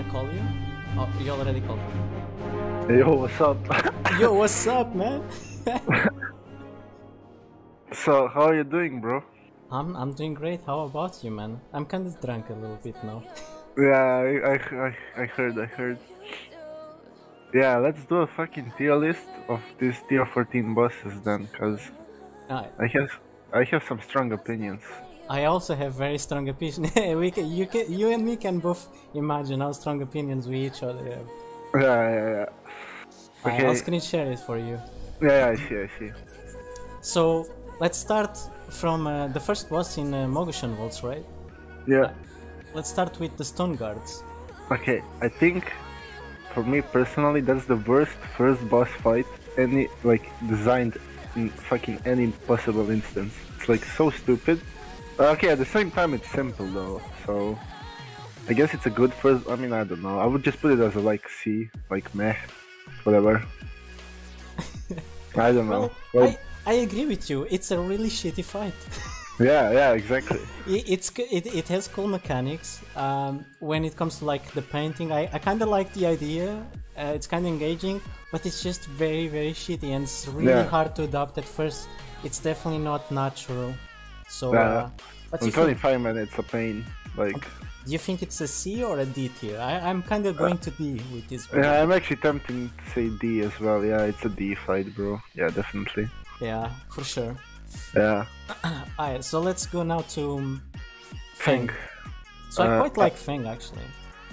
to call you? Oh, you already called me. Yo, what's up? Yo, what's up, man? So, how are you doing, bro? I'm doing great. How about you, man? I'm kind of drunk a little bit now. Yeah, I heard. Yeah, let's do a fucking tier list of these tier 14 bosses then, cause I I have some strong opinions. I also have very strong opinions. You and me can both imagine how strong opinions we each other have. Yeah. Okay. I'll screen share it for you. Yeah, I see. So let's start from the first boss in Mogushan Vaults, right? Yeah. Let's start with the Stone Guards. Okay, I think for me personally, that's the worst first boss fight designed in fucking any possible instance. It's like so stupid. Okay, at the same time it's simple though, so I guess it's a good first. I mean, I don't know. I would just put it as a like C, like meh, whatever. I don't know. Well, I agree with you. It's a really shitty fight. Yeah, exactly. It has cool mechanics. When it comes to like the painting, I kind of like the idea. It's kind of engaging, but it's just very shitty, and it's really hard to adopt at first. It's definitely not natural. So, but in 25 minutes, a pain. Like, do you think it's a C or a D tier? I'm kind of going to D with this. Yeah, I'm actually tempted to say D as well. Yeah, it's a D fight, bro. Yeah, definitely. Yeah, for sure. Yeah. Alright, so let's go now to Feng. So I quite like Feng actually.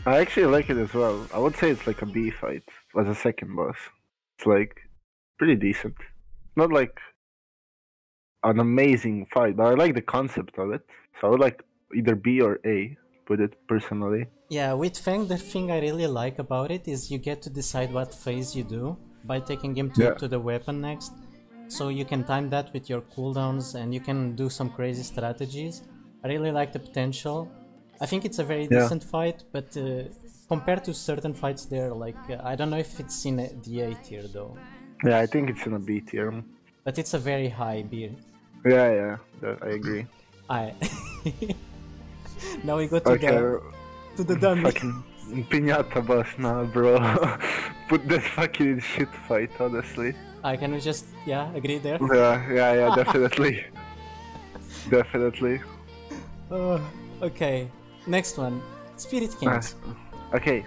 I actually like it as well. I would say it's like a B fight as a second boss. It's like pretty decent. Not like an amazing fight, but I like the concept of it. So I would like either B or A, put it personally. Yeah, with Feng, the thing I really like about it is you get to decide what phase you do by taking him to the weapon next. So you can time that with your cooldowns and you can do some crazy strategies. I really like the potential. I think it's a very decent fight, but compared to certain fights there, like I don't know if it's in the A tier though. Yeah, I think it's in a B tier. But it's a very high B. Yeah, I agree. Now we go to the dummy. Fucking Piñata boss now, bro. Put that fucking shit fight, honestly. Can we just, agree there? Yeah, definitely. Definitely. Okay, next one. Spirit Kings. Okay,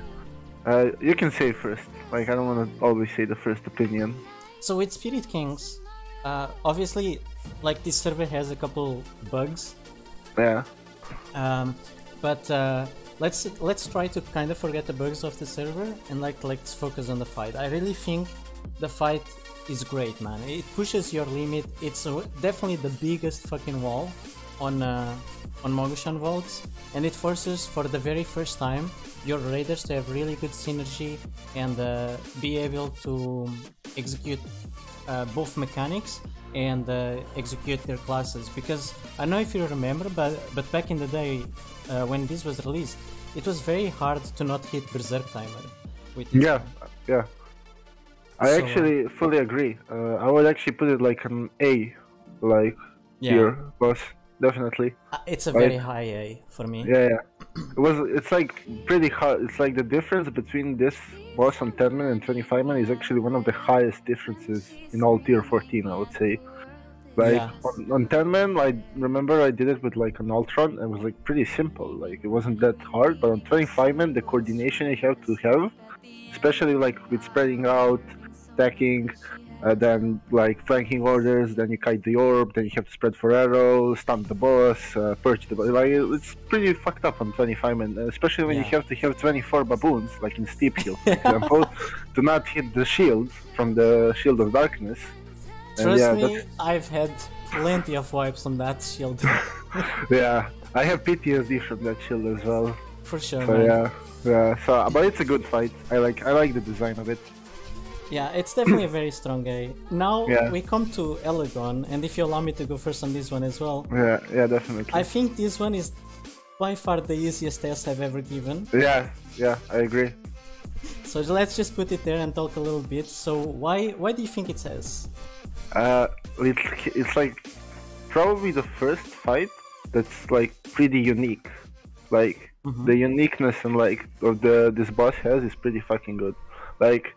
you can say first. Like, I don't want to always say the first opinion. So with Spirit Kings, obviously, like this server has a couple bugs. Yeah. But let's try to kind of forget the bugs of the server and let's focus on the fight. I really think the fight is great, man. It pushes your limit. It's definitely the biggest fucking wall on Mogushan Vaults, and it forces for the very first time your raiders to have really good synergy and be able to execute both mechanics and execute their classes. Because I don't know if you remember, but back in the day when this was released, it was very hard to not hit Berserk Timer with it. Yeah. I actually fully agree. I would actually put it like an A, here, boss, definitely. It's a very high A for me. Yeah. It's like pretty hard. It's like the difference between this boss on 10 man and 25 man is actually one of the highest differences in all tier 14, I would say. Like on 10 man, I remember I did it with like an Ultron. It was like pretty simple. Like it wasn't that hard. But on 25 man, the coordination you have to have, especially like with spreading out, stacking, then like flanking orders, then you kite the orb, then you have to spread for arrows, stun the boss, purge the boss. Like it's pretty fucked up on 25 man, especially when you have to have 24 baboons, like in Steep Hill, for example, to not hit the shield from the Shield of Darkness. Trust me, I've had plenty of wipes on that shield. Yeah, I have PTSD from that shield as well. For sure, so, man. Yeah. So, but it's a good fight. I like the design of it. Yeah, it's definitely a very strong A. Now we come to Elegon, and if you allow me to go first on this one as well. Yeah, definitely. I think this one is by far the easiest test I've ever given. Yeah, I agree. So let's just put it there and talk a little bit. So why do you think it's S? It's like probably the first fight that's like pretty unique. Like the uniqueness and like of this boss has is pretty fucking good. Like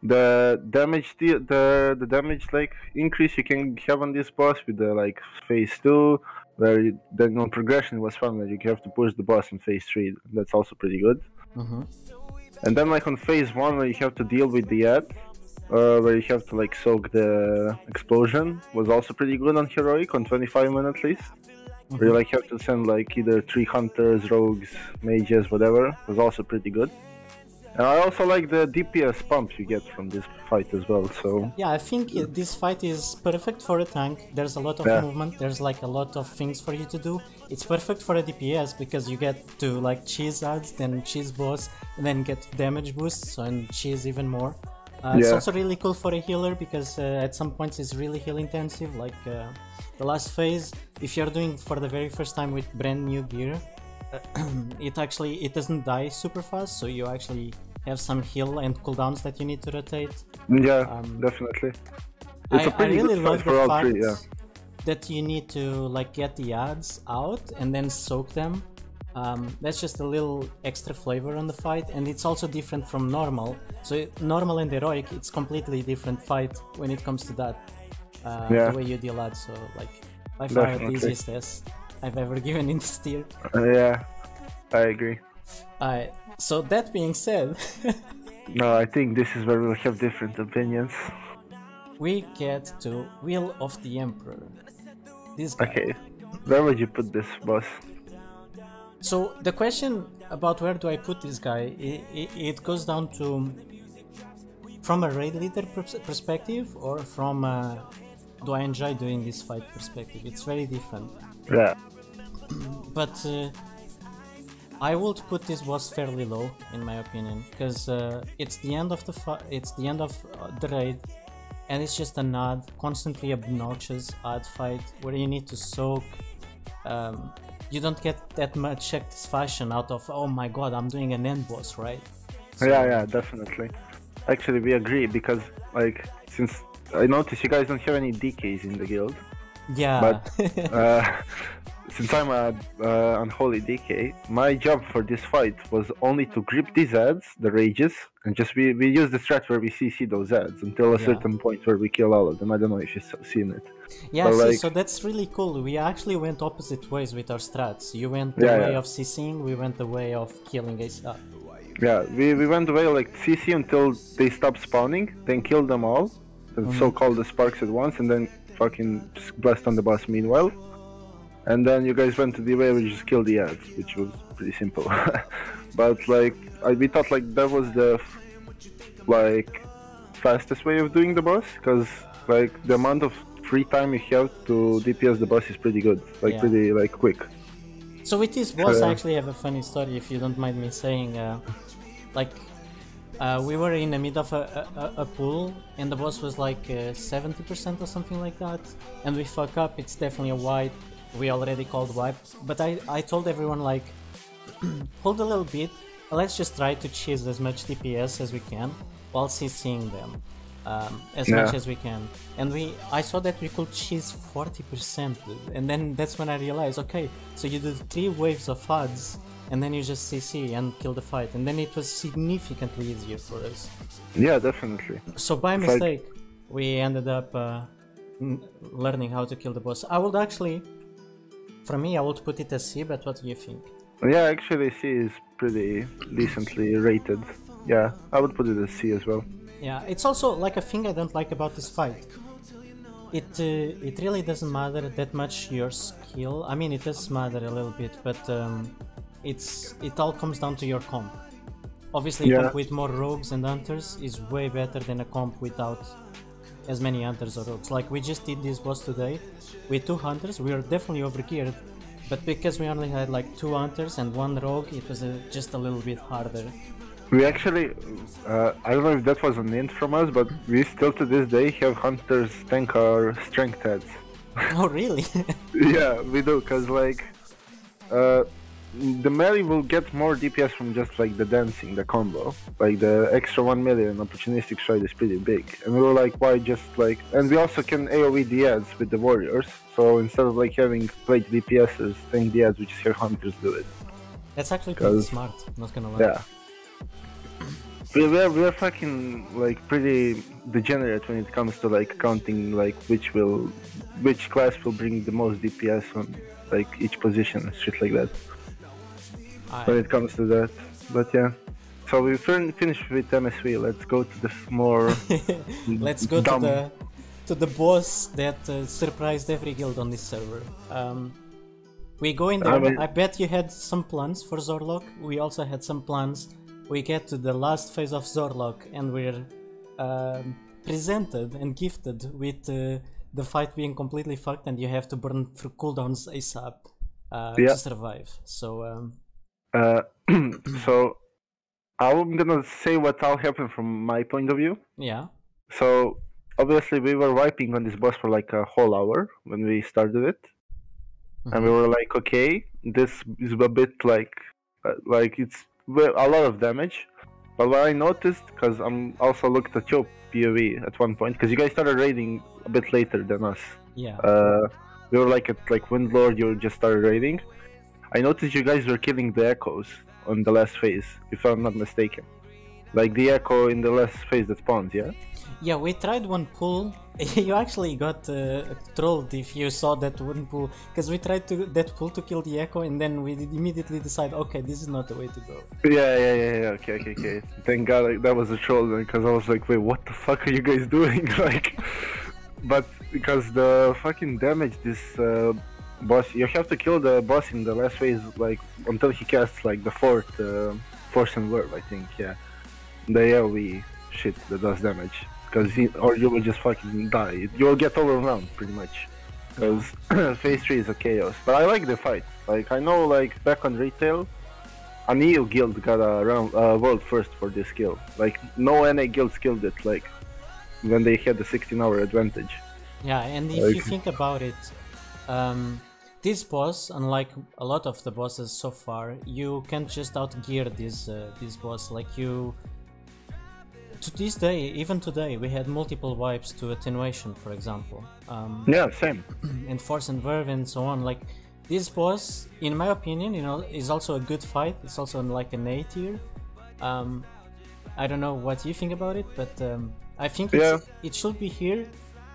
the damage the damage like increase you can have on this boss with the like phase 2, where then on progression was fun that you have to push the boss in phase 3. That's also pretty good. And then like on phase 1 where you have to deal with the ad, where you have to like soak the explosion, was also pretty good on heroic on 25-man at least. Where you like have to send like either 3 hunters, rogues, mages, whatever, was also pretty good. And I also like the DPS pump you get from this fight as well, so... Yeah, I think this fight is perfect for a tank. There's a lot of movement, there's like a lot of things for you to do. It's perfect for a DPS because you get to like cheese ads, then cheese boss, and then get damage boosts and cheese even more. It's also really cool for a healer because at some points it's really heal intensive, like the last phase, if you're doing for the very first time with brand new gear, it doesn't die super fast, so you actually have some heal and cooldowns that you need to rotate. Yeah, definitely. It's I really love the fact that you need to like get the ads out and then soak them. That's just a little extra flavor on the fight, and it's also different from normal. So normal and heroic, it's completely different fight when it comes to that. The way you deal ads, so like by far the easiest S I've ever given in this tier. Yeah, I agree. So that being said, no, I think this is where we'll have different opinions. We get to Will of the Emperor. This guy. Okay, where would you put this boss? So the question about where do I put this guy, it goes down to from a raid leader perspective or from do I enjoy doing this fight perspective. It's very different. Yeah. But I would put this boss fairly low in my opinion, because it's the end of the raid, and it's just an odd, constantly obnoxious odd fight where you need to soak. You don't get that much satisfaction out of, oh my god, I'm doing an end boss, right? So, yeah, definitely. Actually, we agree, because like since I noticed you guys don't have any DKs in the guild. Yeah. But since I'm an unholy DK, my job for this fight was only to grip these ads, the rages, and just we use the strat where we CC those ads until a certain point where we kill all of them. I don't know if you've seen it. Yeah, see, so that's really cool. We actually went opposite ways with our strats. You went the way of CCing, we went the way of killing a stat. Yeah, we went the way like CC until they stop spawning, then kill them all, the so-called the sparks at once, and then fucking blast on the boss meanwhile. And then you guys went to the way where you just kill the ads, which was pretty simple. But like we thought like that was the like fastest way of doing the boss, because like the amount of free time you have to DPS the boss is pretty good, like pretty like quick. So with this boss, I actually have a funny story, if you don't mind me saying. We were in the middle of a pool, and the boss was like 70% or something like that, and we fuck up. It's definitely a wipe. We already called wipe, but I told everyone like, hold a little bit, let's just try to cheese as much DPS as we can while CCing them as much as we can. And I saw that we could cheese 40%, and then that's when I realized, okay, so you do 3 waves of odds, and then you just CC and kill the fight, and then it was significantly easier for us. Yeah, definitely. So by mistake, we ended up learning how to kill the boss. I would actually, for me, I would put it as C, but what do you think? Yeah, actually C is pretty decently rated. Yeah, I would put it as C as well. Yeah, it's also like a thing I don't like about this fight. It really doesn't matter that much your skill. I mean, it does matter a little bit, but it all comes down to your comp. Obviously, a comp with more rogues and hunters is way better than a comp without as many hunters or rogues. Like we just did this boss today with 2 hunters. We are definitely overgeared, but because we only had like 2 hunters and 1 rogue, it was just a little bit harder. We actually, I don't know if that was an hint from us, but we still to this day have hunters tank our strength ads. Oh really? Yeah, we do, cause like the melee will get more DPS from just like the dancing, the combo. Like the extra 1 million opportunistic stride is pretty big, and we were like, why just like, and we also can AoE the ads with the warriors, so instead of like having plate DPSs tank the ads, we just have hunters do it. That's actually pretty smart, not gonna lie. Yeah. We're fucking like pretty degenerate when it comes to like counting like which class will bring the most DPS on like each position and shit like that. When it comes to that, but yeah. So we finished with MSV. Let's go to the more. Let's go to the boss that surprised every guild on this server. We go in there. I bet you had some plans for Zorlok. We also had some plans. We get to the last phase of Zorlok and we're presented and gifted with the fight being completely fucked and you have to burn through cooldowns ASAP to survive. So so I'm gonna say what all happened from my point of view. Yeah. So obviously we were wiping on this boss for like a whole hour when we started it. And we were like, okay, this is a bit like it's a lot of damage. But what I noticed, because I'm also looked at your POV at one point, because you guys started raiding a bit later than us. Yeah. We were like at Windlord, you just started raiding. I noticed you guys were killing the echoes on the last phase, if I'm not mistaken. Like the echo in the last phase that spawns, yeah? Yeah, we tried one pull. You actually got trolled if you saw that one pull, because we tried that pull to kill the echo, and then we immediately decide, okay, this is not the way to go. Yeah. Okay. Thank God that was a troll, because I was like, wait, what the fuck are you guys doing? Like, but because the fucking damage this boss, you have to kill the boss in the last phase, like until he casts like the fourth Force and Verb, I think. Yeah, the AoE shit that does damage. Or you will just fucking die. You will get overwhelmed pretty much. Because phase 3 is a chaos. But I like the fight. Like I know, like back on retail, an EU guild got a world first for this skill. Like no NA guilds killed it. Like when they had the 16-hour advantage. Yeah, and if you think about it, this boss, unlike a lot of the bosses so far, you can't just outgear this boss. Like you. To this day, even today, we had multiple wipes to attenuation, for example. Yeah, same. And force and verve and so on. Like this boss, in my opinion, is also a good fight. It's also like an A tier. I don't know what you think about it, but I think it should be here,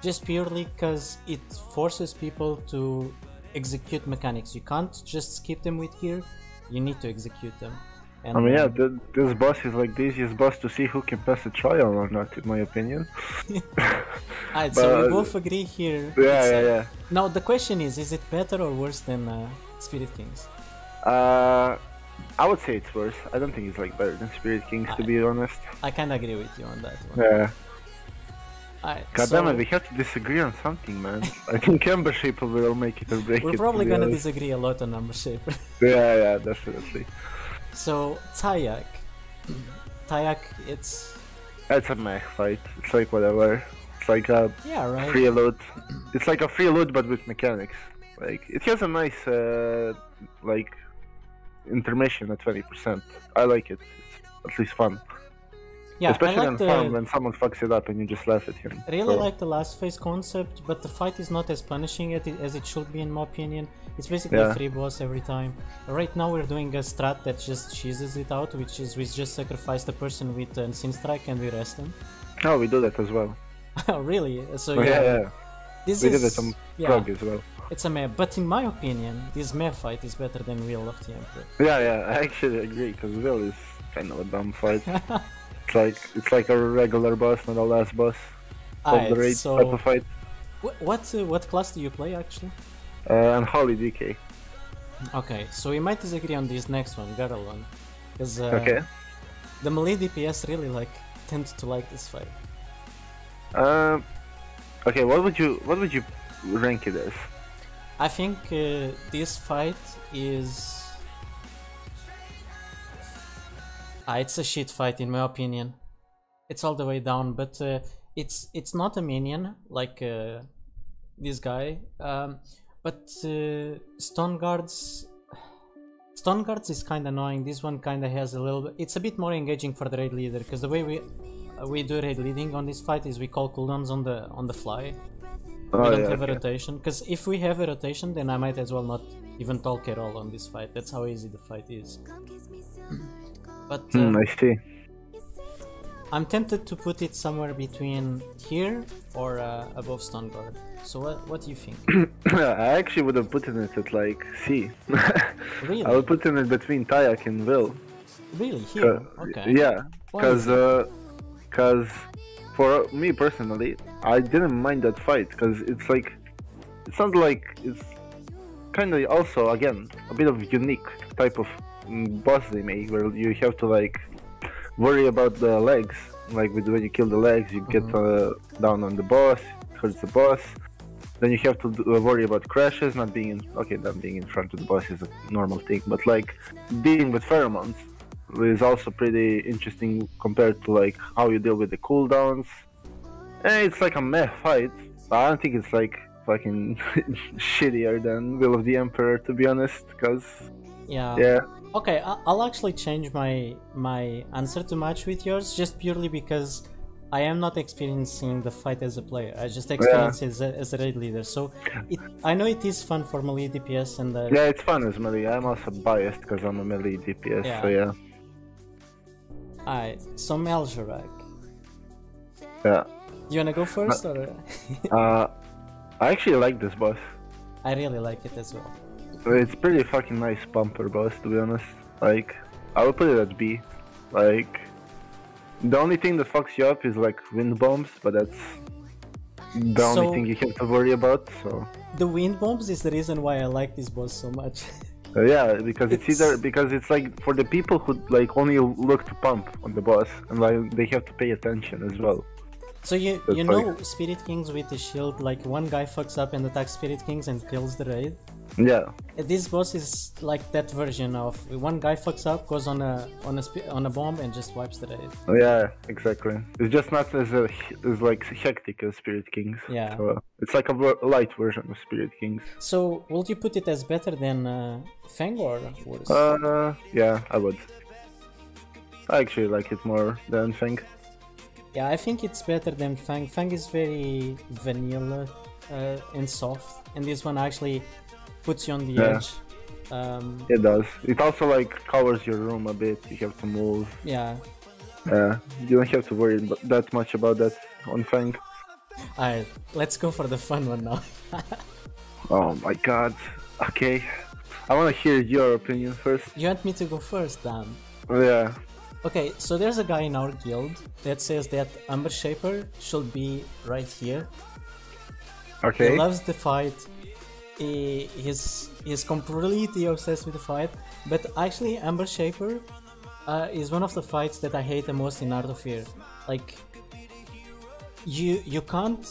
just purely because it forces people to execute mechanics. You can't just skip them with gear. You need to execute them. And, I mean, this boss is like the easiest boss to see who can pass a trial or not, in my opinion. Alright, so we both agree here. Yeah. Now the question is it better or worse than Spirit Kings? I would say it's worse. I don't think it's like better than Spirit Kings, to be honest. I kinda agree with you on that one. Yeah. Alright, God damn it, we have to disagree on something, man. I think Ember Shaper will make it or break it. We're probably gonna disagree a lot on Ember Shaper. Yeah, definitely. So, Tayak. Tayak, it's a mech fight. It's like whatever. It's like a free loot. It's like a free loot but with mechanics. Like it has a nice like intermission at 20%. I like it. It's at least fun. Yeah, especially on farm when someone fucks it up and you just laugh at him. I really like the last phase concept, but the fight is not as punishing as it should be in my opinion. It's basically a free boss every time. Right now we're doing a strat that just cheeses it out, which is we just sacrifice the person with an Sin Strike and we rest them. Oh, we do that as well. Oh, really? So yeah. This we did it on Prog as well. It's a meh, but in my opinion, this meh fight is better than Will of the Emperor. Yeah, I actually agree, because Will is kind of a dumb fight. It's like a regular boss, not a last boss of the raid type of fight. What class do you play actually? Unholy DK. Okay, so we might disagree on this next one, Garalon, because the melee DPS really tend to like this fight. Okay, what would you rank it as? I think this fight is. It's a shit fight in my opinion. It's all the way down, but it's not a minion like this guy. But Stone Guards is kind of annoying. This one kind of has a little bit. It's a bit more engaging for the raid leader, because the way we do raid leading on this fight is we call cooldowns on the fly. We don't have a rotation, because if we have a rotation, then I might as well not even talk at all on this fight. That's how easy the fight is. But I see. I'm tempted to put it somewhere between here or above Stone Guard. So what do you think? I actually would have put it at like C. Really? I would put it between Tayak and Will. Really? Here? Okay. Yeah, because for me personally, I didn't mind that fight because it's like, it's not like, it's kind of also again a bit of unique type of boss they make where you have to like worry about the legs. Like when you kill the legs, you get down on the boss, it hurts the boss. Then you have to worry about crashes, not being in front of the boss is a normal thing, but like dealing with pheromones is also pretty interesting compared to like how you deal with the cooldowns. And it's like a meh fight, but I don't think it's like fucking shittier than Will of the Emperor, to be honest, because yeah. Okay, I'll actually change my answer to match with yours, just purely because I am not experiencing the fight as a player. I just experience it as a raid leader. So I know it is fun for melee DPS and yeah, it's fun as melee. I'm also biased because I'm a melee DPS. Yeah. So yeah. Alright, so Meljarak. Yeah. You wanna go first or? I actually like this boss. I really like it as well. It's pretty fucking nice bumper boss, to be honest. Like, I would put it at B. Like, the only thing that fucks you up is like wind bombs, but that's the only thing you have to worry about. So the wind bombs is the reason why I like this boss so much. Yeah, because it's like for the people who like only look to pump on the boss, and like they have to pay attention as well. So you know Spirit Kings with the shield, like one guy fucks up and attacks Spirit Kings and kills the raid? Yeah. This boss is like that version of one guy fucks up, goes on a bomb and just wipes the raid. Yeah, exactly. It's just not as like hectic as Spirit Kings. Yeah. So it's like a light version of Spirit Kings. So would you put it as better than Feng or worse? Yeah, I would. I actually like it more than Feng. Yeah, I think it's better than Feng. Feng is very vanilla and soft, and this one actually puts you on the edge. It does. It also like covers your room a bit. You have to move. Yeah. You don't have to worry that much about that on Feng. Alright, let's go for the fun one now. Oh my god. Okay. I want to hear your opinion first. You want me to go first, Dan? Yeah. Okay, so there's a guy in our guild that says that Umber Shaper should be right here. Okay. He loves the fight. He's completely obsessed with the fight. But actually, Umber Shaper is one of the fights that I hate the most in Art of Fear. Like, you can't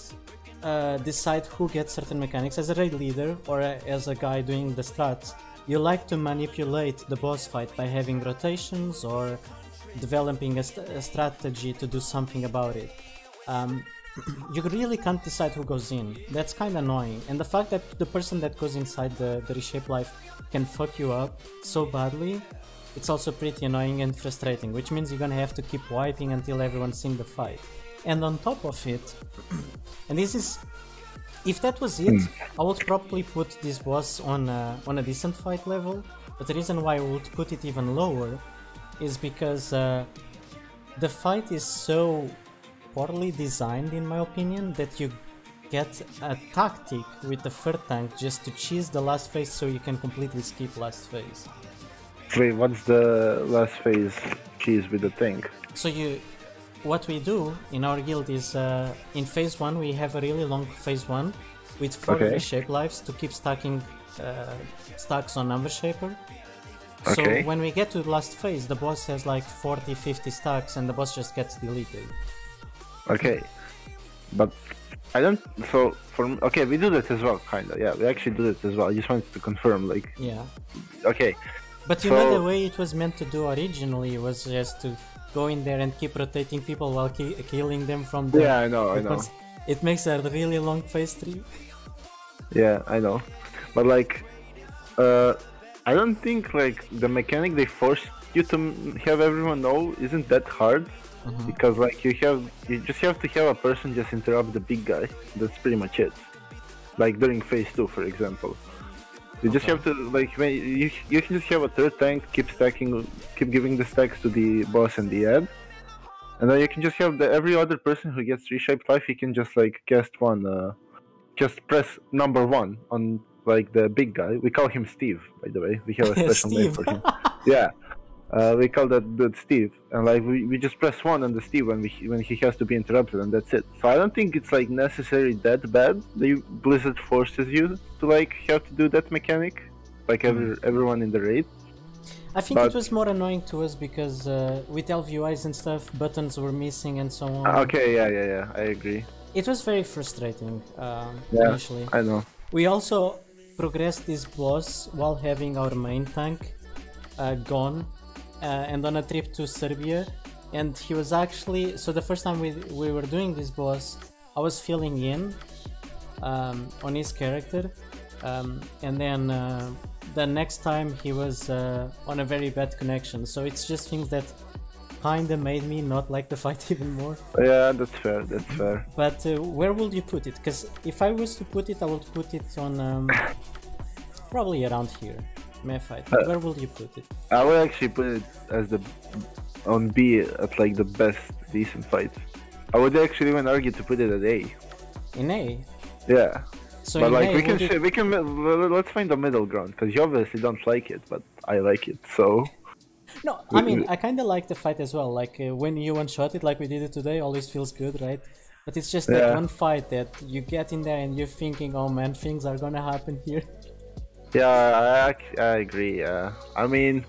decide who gets certain mechanics as a raid leader or as a guy doing the strats. You like to manipulate the boss fight by having rotations or developing a strategy to do something about it. You really can't decide who goes in. That's kind of annoying. And the fact that the person that goes inside the reshape life can fuck you up so badly, it's also pretty annoying and frustrating, which means you're gonna have to keep wiping until everyone's in the fight. And on top of it, and this is, if that was it, I would probably put this boss on a decent fight level, but the reason why I would put it even lower is because the fight is so poorly designed, in my opinion, that you get a tactic with the third tank just to cheese the last phase so you can completely skip last phase. Wait, what's the last phase cheese with the tank? So what we do in our guild is in phase 1 we have a really long phase 1 with 4 reshape lives to keep stacking stacks on Umber Shaper. So when we get to the last phase, the boss has like 40-50 stacks and the boss just gets deleted. Okay, but I don't, so okay, we do that as well, kinda, yeah, we actually do that as well. I just wanted to confirm, like, yeah. Okay. But you know the way it was meant to do originally was just to go in there and keep rotating people while killing them from the... Yeah, I know. It makes a really long phase 3. Yeah, I know. But like, I don't think like the mechanic they forced you to have everyone know isn't that hard. Because like you just have to have a person just interrupt the big guy. That's pretty much it. Like during phase 2, for example. You just have to like when you can just have a third tank, keep stacking, keep giving the stacks to the boss and the ad, and then you can just have every other person who gets reshaped life. You can just like cast one, just press number 1 on like the big guy. We call him Steve, by the way. We have a special name for him. Yeah. We call that dude Steve, and like we just press 1 on the Steve when he has to be interrupted, and that's it. So I don't think it's like necessarily that bad. The Blizzard forces you to like have to do that mechanic, like everyone in the raid. I think it was more annoying to us because with LVUIs and stuff, buttons were missing and so on. Okay, yeah, I agree. It was very frustrating initially. I know. We also progressed this boss while having our main tank gone. And on a trip to Serbia, and he was actually, so the first time we were doing this boss, I was filling in on his character, and then the next time he was on a very bad connection, so it's just things that kinda made me not like the fight even more. Yeah, that's fair, But where would you put it? Because if I was to put it, I would put it on probably around here. Fight. Where will you put it? I would actually put it as on B at like the best decent fight. I would actually even argue to put it at A. In A? Yeah. So but like A, we can let's find a middle ground, because you obviously don't like it, but I like it, so. No, I mean I kind of like the fight as well. Like when you one-shot it, like we did it today, always feels good, right? But it's just that one fight that you get in there and you're thinking, oh man, things are gonna happen here. Yeah, I agree. I mean,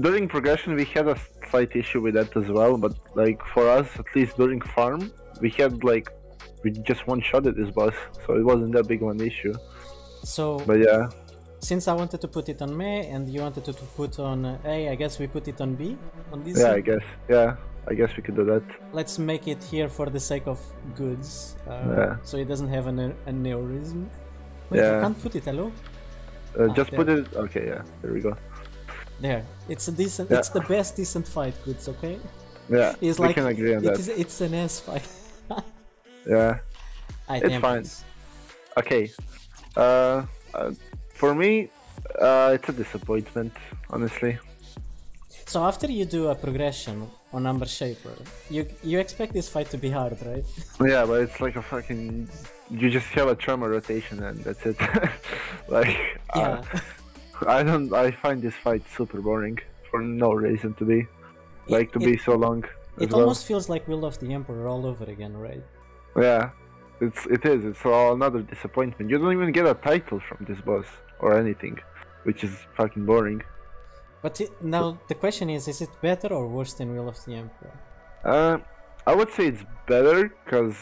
during progression we had a slight issue with that as well, but like for us, at least during farm, we just one-shotted this boss, so it wasn't that big of an issue. So, but yeah, since I wanted to put it on Me and you wanted to put on A, I guess we put it on B on this. Yeah, I guess we could do that. Let's make it here for the sake of goods, so it doesn't have an aneurysm. Wait, you can't put it, hello? Just put it. Okay, yeah, there we go. There, it's a decent. It's the best decent fight, goods. Okay. Yeah, it's we like, can agree on that. It's an S fight. Yeah, it's fine. Okay, for me, it's a disappointment, honestly. So after you do a progression on Amber Shaper, you expect this fight to be hard, right? Yeah, but it's like a fucking. You just have a tremor rotation and that's it. Like, yeah. I find this fight super boring for no reason to be. Like, to be so long. It almost feels like Will of the Emperor all over again, right? Yeah, it is. It's another disappointment. You don't even get a title from this boss or anything, which is fucking boring. But now the question is it better or worse than Will of the Emperor? I would say it's better, because...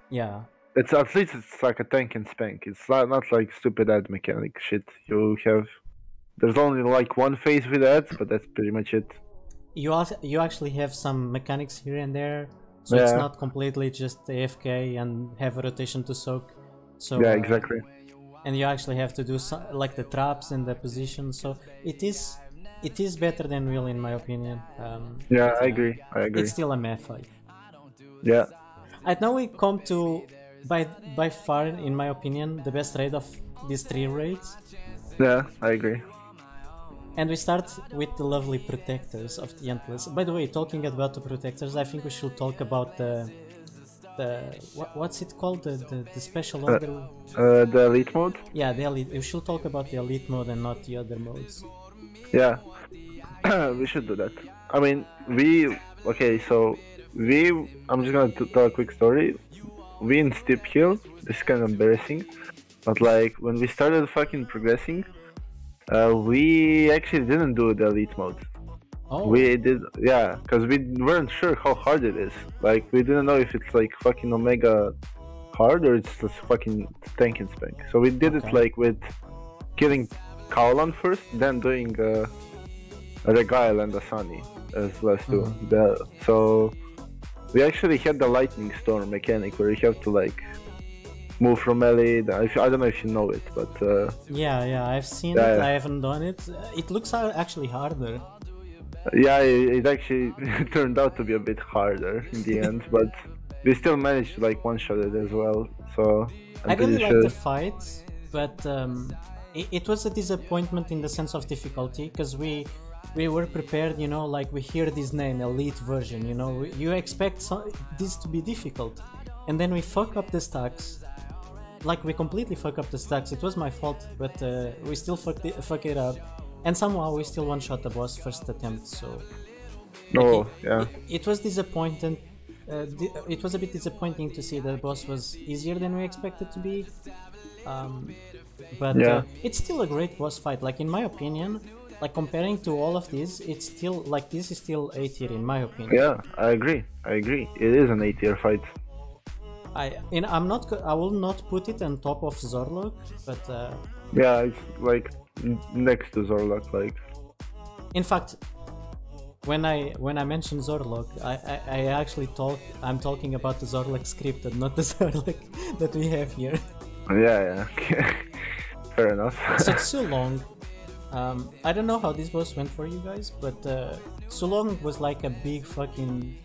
Yeah. It's at least it's like a tank and spank. It's not like stupid ad mechanic shit. There's only like one phase with ads, but that's pretty much it. You actually have some mechanics here and there, so it's not completely just AFK and have a rotation to soak. So yeah, exactly. And you actually have to do like the traps and the position. So it is better than Will, in my opinion. Yeah, I agree. It's still a meh fight. Yeah. And now we come to by far, in my opinion, the best raid of these 3 raids. Yeah, I agree. And we start with the lovely Protectors of the Endless. By the way, talking about the Protectors, I think we should talk about the what's it called? The special order? The elite mode? Yeah, the elite. We should talk about the elite mode and not the other modes. Yeah, we should do that. I mean, I'm just gonna tell a quick story. We in Steep Hill, this is kind of embarrassing, but like when we started fucking progressing, we actually didn't do the elite mode. Oh. We did, yeah, because we weren't sure how hard it is. Like, we didn't know if it's like fucking Omega hard or it's just fucking tank and spank. So we did it like with killing Garalon first, then doing Garajal and Asani as last two. So we actually had the lightning storm mechanic where you have to like move from melee. I don't know if you know it, but yeah, I've seen it. I haven't done it. It looks actually harder. Yeah, it actually turned out to be a bit harder in the end, but we still managed to like one-shot it as well. So I really like the fights, but it was a disappointment in the sense of difficulty, because we were prepared, you know, like we hear this name, elite version, you know, you expect this to be difficult, and then we fuck up the stacks, like we completely fuck up the stacks. It was my fault, but we still fuck it up, and somehow we still one-shot the boss first attempt. So it was disappointing. It was a bit disappointing to see the boss was easier than we expected to be. But it's still a great boss fight. Like in my opinion, like comparing to all of these, it's still like this is still A tier in my opinion. Yeah, I agree. It is an A tier fight. I will not put it on top of Zorlok, but yeah, it's like next to Zorlok. Like, in fact, when I mention Zorlok, I actually I'm talking about the Zorlok scripted, not the Zorlok that we have here. Yeah. Fair enough. So Tsulong, I don't know how this boss went for you guys, but Tsulong was like a big fucking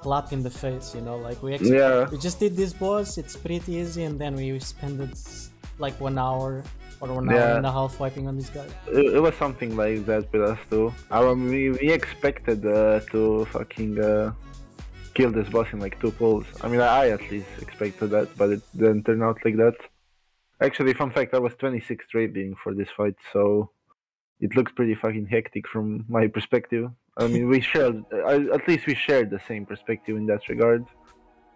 clap in the face, you know, like we just did this boss, it's pretty easy, and then we spent like 1 hour or 1 hour and a half wiping on this guy. It was something like that with us too. We expected to fucking kill this boss in like 2 pulls. I mean, I at least expected that, but it didn't turn out like that. Actually, fun fact, I was 26th rating for this fight, so it looks pretty fucking hectic from my perspective. I mean, at least we shared the same perspective in that regard,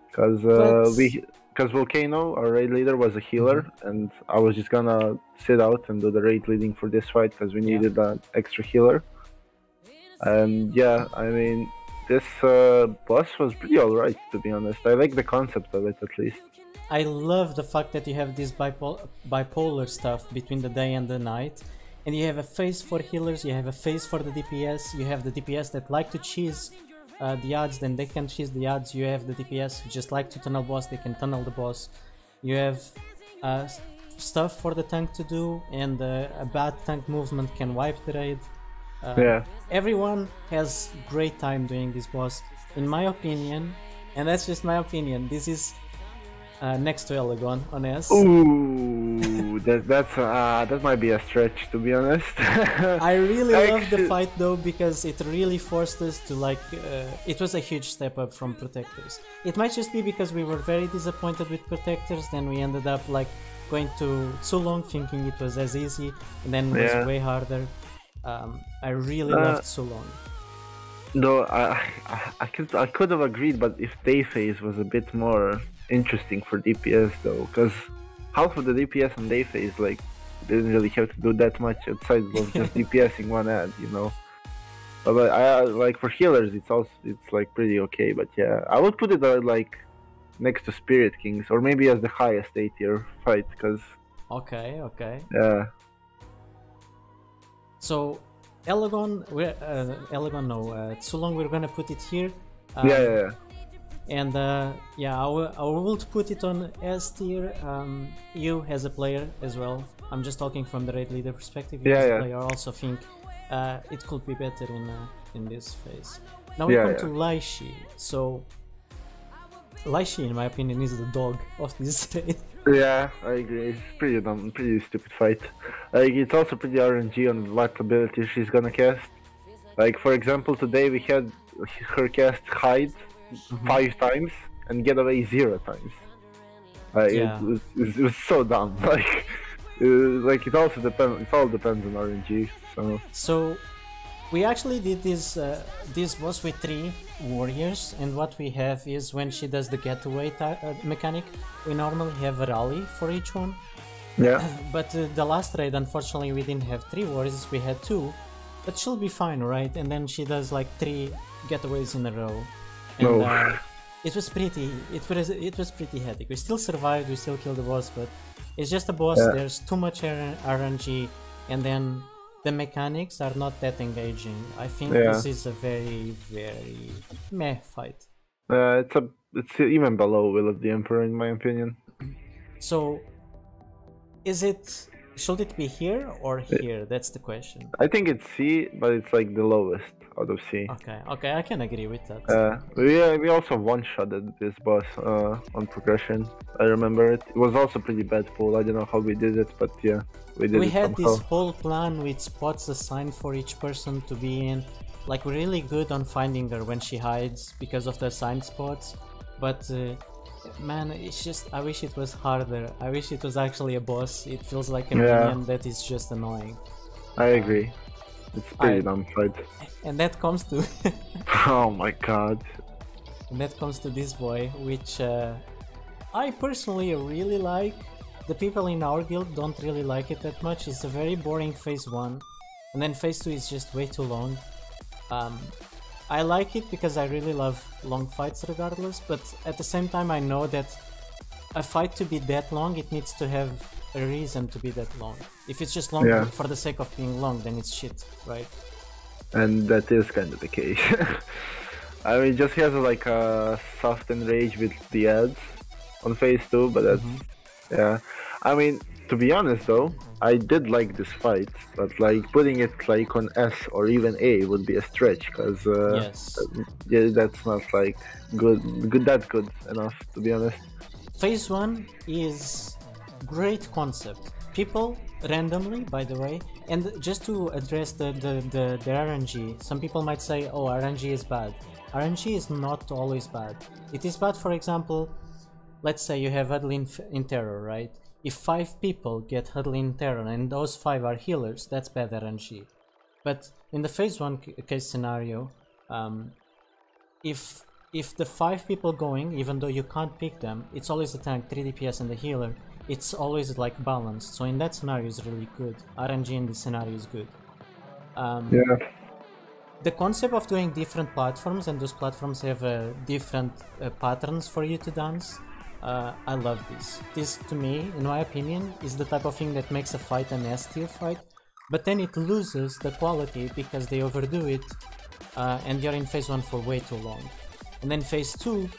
because Volcano, our raid leader, was a healer, and I was just gonna sit out and do the raid leading for this fight because we needed an extra healer. And yeah, I mean, this boss was pretty alright, to be honest. I like the concept of it, at least. I love the fact that you have this bipolar stuff between the day and the night, and you have a phase for healers, you have a phase for the DPS, you have the DPS that like to cheese the odds, then they can cheese the odds, you have the DPS who just like to tunnel boss, they can tunnel the boss, you have stuff for the tank to do, and a bad tank movement can wipe the raid. Everyone has great time doing this boss, in my opinion, and that's just my opinion. This is next to Elegon on S. Ooh, that might be a stretch, to be honest. I really love the fight though, because it really forced us to like. It was a huge step up from Protectors. It might just be because we were very disappointed with Protectors, then we ended up like going to Tsulong thinking it was as easy, and then it was way harder. I really loved Tsulong. No, I could have agreed, but if day phase was a bit more interesting for DPS though, because half of the DPS on day phase like didn't really have to do that much outside of just DPSing one ad, you know. But I like for healers, it's like pretty okay. But yeah, I would put it like next to Spirit Kings, or maybe as the highest A tier fight, because. Okay. Yeah. So Tsulong, we're gonna put it here. Yeah. And I will put it on S tier. You as a player as well. I'm just talking from the raid leader perspective. You as a player also think it could be better in this phase. Now we come to Lei Shi. So Lei Shi, in my opinion, is the dog of this raid. Yeah, I agree. It's pretty dumb, pretty stupid fight. Like, it's also pretty RNG on what ability she's gonna cast. Like, for example, today we had her cast Hide 5 times and get away 0 times. It was so dumb. Like it also depends. It all depends on RNG. So we actually did this boss with 3 warriors, and what we have is when she does the getaway mechanic, we normally have a rally for each one. Yeah. But the last raid, unfortunately, we didn't have 3 warriors. We had 2, but she'll be fine, right? And then she does like 3 getaways in a row. And it was pretty hectic. We still survived, we still killed the boss, but it's just a boss. There's too much RNG, and then the mechanics are not that engaging. I think this is a very, very meh fight. It's even below Will of the Emperor, in my opinion. So, should it be here or here? That's the question. I think it's C, but it's like the lowest. out of C. Okay, I can agree with that. We also one-shotted this boss on progression. I remember it. It was also pretty bad pull. I don't know how we did it, but yeah, we did it We had somehow. this whole plan with spots assigned for each person to be in. Like, we're really good on finding her when she hides because of the assigned spots. But man, it's just, I wish it was harder. I wish it was actually a boss. It feels like a minion that is just annoying. I agree. It's pretty dumb fight. And that comes to Oh my god. and that comes to this boy, which I personally really like. The people in our guild don't really like it that much. It's a very boring phase 1, and then phase 2 is just way too long. I like it because I really love long fights regardless, but at the same time I know that a fight to be that long, it needs to have a reason to be that long. If it's just long for the sake of being long, then it's shit, right? And that is kind of the case. I mean, just has like a soft enrage with the ads on phase 2, but that's yeah. I mean, to be honest though, I did like this fight, but like putting it like on S or even A would be a stretch, because yeah, that's not like good enough, to be honest. Phase 1 is great concept. People randomly, by the way, and just to address the RNG, some people might say, oh, RNG is bad. RNG is not always bad. It is bad, for example, let's say you have Huddle in Terror, right? If 5 people get Huddle in Terror and those 5 are healers, that's bad RNG. But in the phase 1 case scenario, if the 5 people going, even though you can't pick them, it's always the tank, 3 DPS and the healer. It's always like balanced, so in that scenario is really good. RNG in this scenario is good. The concept of doing different platforms, and those platforms have different patterns for you to dance, I love this. This, to me, in my opinion, is the type of thing that makes a fight an S tier fight, but then it loses the quality because they overdo it, and you're in phase 1 for way too long. And then phase 2,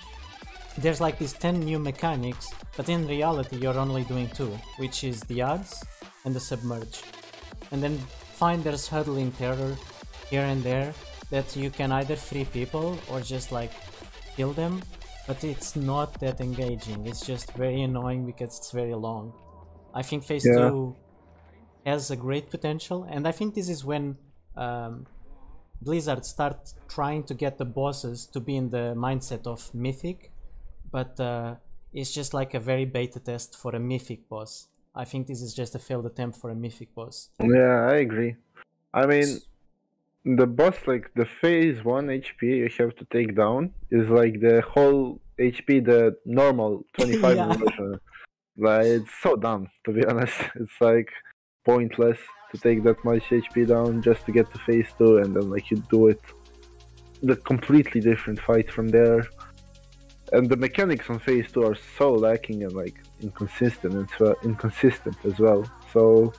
there's like these 10 new mechanics, but in reality you're only doing 2, which is the odds and the submerge. And then fine, there's Huddle in Terror here and there that you can either free people or just like kill them, but it's not that engaging. It's just very annoying because it's very long. I think phase 2 has a great potential, and I think this is when Blizzard start trying to get the bosses to be in the mindset of Mythic, but it's just like a very beta test for a Mythic boss. I think this is just a failed attempt for a Mythic boss. Yeah, I agree. I mean, the boss, like the phase 1 HP you have to take down is like the whole HP the normal 25 version. Like, it's so dumb, to be honest. It's like pointless to take that much HP down just to get to phase 2, and then like you do it the completely different fight from there. And the mechanics on phase 2 are so lacking and like inconsistent as well. So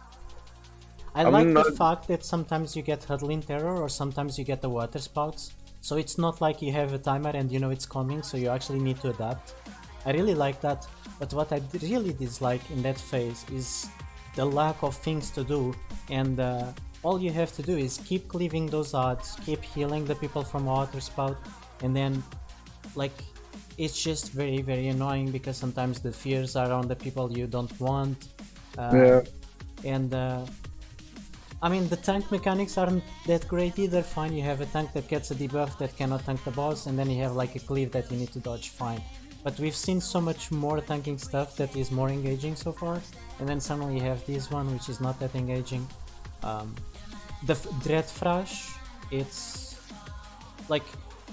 I like the fact that sometimes you get Huddle in Terror or sometimes you get the water spouts. So it's not like you have a timer and you know it's coming, so you actually need to adapt. I really like that, but what I really dislike in that phase is the lack of things to do, and all you have to do is keep cleaving those odds, keep healing the people from water spout, and then like it's just very, very annoying because sometimes the fears are on the people you don't want. And I mean, the tank mechanics aren't that great either. Fine, you have a tank that gets a debuff that cannot tank the boss, and then you have like a cleave that you need to dodge, fine. But we've seen so much more tanking stuff that is more engaging so far, and then suddenly you have this one which is not that engaging. The Dread Thrash, it's like,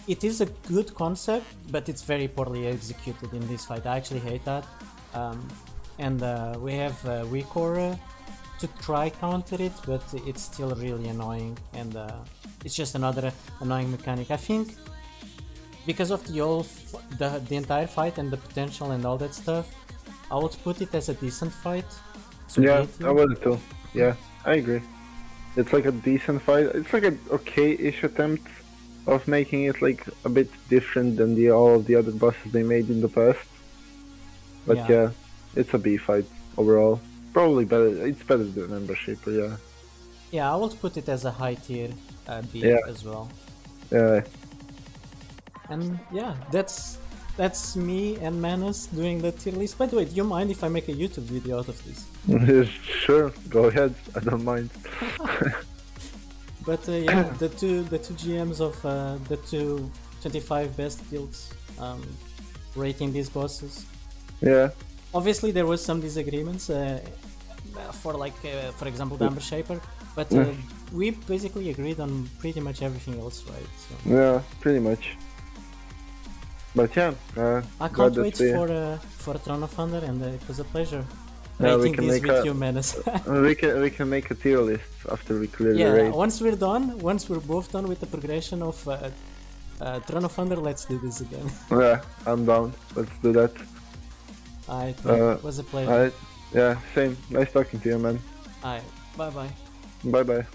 it is a good concept, but it's very poorly executed in this fight. I actually hate that. And we have Weak Aura to try counter it, but it's still really annoying, and it's just another annoying mechanic. I think because of the entire fight and the potential and all that stuff, I would put it as a decent fight. So yeah, I would too. Yeah, I agree. It's like a decent fight. It's like an okay-ish attempt of making it like a bit different than all of the other bosses they made in the past. But yeah, it's a B fight overall. Probably better. It's better than Membership, yeah. Yeah, I would put it as a high tier B as well. Yeah. And yeah, that's me and Menace doing the tier list. By the way, do you mind if I make a YouTube video out of this? Sure, go ahead. I don't mind. But yeah, the two GMs of the two 25 best guilds rating these bosses. Yeah. Obviously, there was some disagreements for for example, the Amber Shaper, but we basically agreed on pretty much everything else, right? So. Yeah, pretty much. But yeah, I can't wait for Throne of Thunder, and it was a pleasure. Yeah, rating this with you, Menace. we can make a tier list after we clear the raid. Once we're both done with the progression of Throne of Thunder, let's do this again. Yeah, I'm down. Let's do that. Alright, it was a pleasure. Yeah, same. Nice talking to you, man. Alright, bye bye. Bye bye.